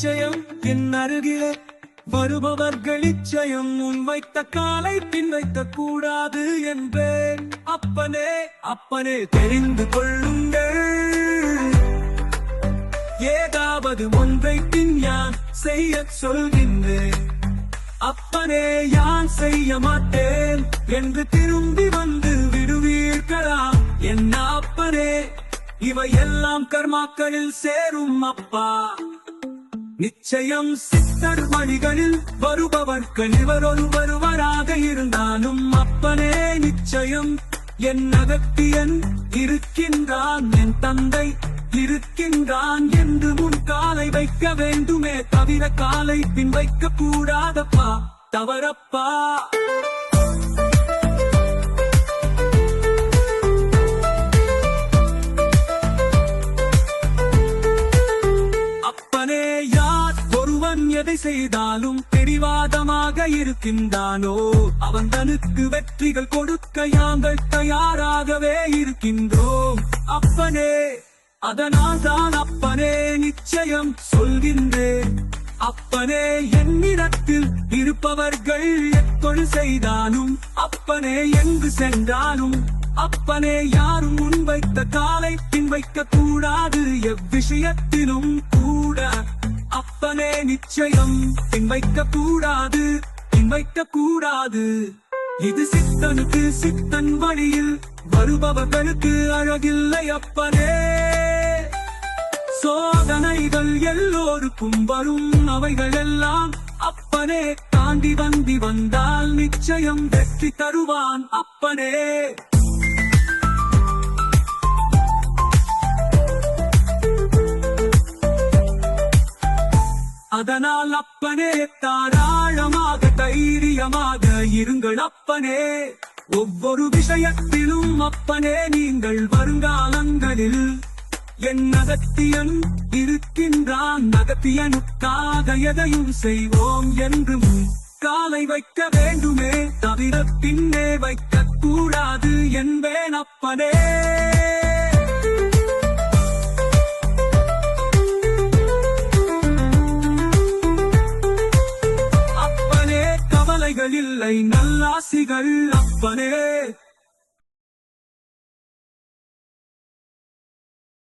நிச்சயம் என் அருகிலே வருபவர்கள் நிச்சயம் முன்வைத்த காலை பின் வைக்க கூடாது என்பேன். அப்பனே அப்பனே தெரிந்து கொள்ளுங்கள், ஏதாவது ஒன்றை பின் யான் செய்ய சொல்கின்றேன். அப்பனே யான் செய்ய மாட்டேன் என்று திரும்பி வந்து விடுவீர்களா என்ன அப்பனே? இவையெல்லாம் கர்மாக்களில் சேரும் அப்பா. நிச்சயம் சித்தர் வழிகளில் வருபவர்கள் இவர் ஒருவராக இருந்தாலும் அப்பனே நிச்சயம் என் அகத்தியன் இருக்கின்றான், என் தந்தை இருக்கின்றான் என்று முன் காலை வைக்க வேண்டுமே தவிர காலை பின் வைக்க கூடாதப்பா, தவறப்பா. அப்பனே யார் ஒருவன் எதை செய்தாலும் பிடிவாதமாக இருக்கின்றானோ அவன் தனக்கு வெற்றிகள் கொடுக்க யாங்கள் தயாராகவே இருக்கின்றோம். அப்பனே அதனால் தான் அப்பனே நிச்சயம் சொல்கின்றேன். அப்பனே என்னிடத்தில் இருப்பவர்கள் எத்தொழு செய்தாலும் அப்பனே எங்கு சென்றாலும் அப்பனே யாரும் முன்வைத்த காலை பின் வைக்க கூடாது எவ்விஷயத்திலும் கூட. அப்பனே நிச்சயம் பின் வைக்க கூடாது, பின் வைக்க கூடாது. இது சித்தனுக்கு சித்தன் வழியில் வருபவர்களுக்கு அழகில்லை அப்பனே. சோதனைகள் எல்லோருக்கும் வரும், அவைகள் எல்லாம் அப்பனே தாண்டி வந்தால் நிச்சயம் வெற்றி தருவான் அப்பனே. அதனால் அப்பனே தாராளமாக தைரியமாக இருங்கள் அப்பனே. ஒவ்வொரு விஷயத்திலும் அப்பனே நீங்கள் வருங்காலங்களில் என் அகத்தியன் இருக்கின்றான், அகத்தியனுக்காக எதையும் செய்வோம் என்று காலை வைக்க வேண்டுமே தவிர பின்னே வைக்க கூடாது என்பேன் அப்பனே. அப்பனே கவலைகள் இல்லை நல்லாசிகள் அப்பனே.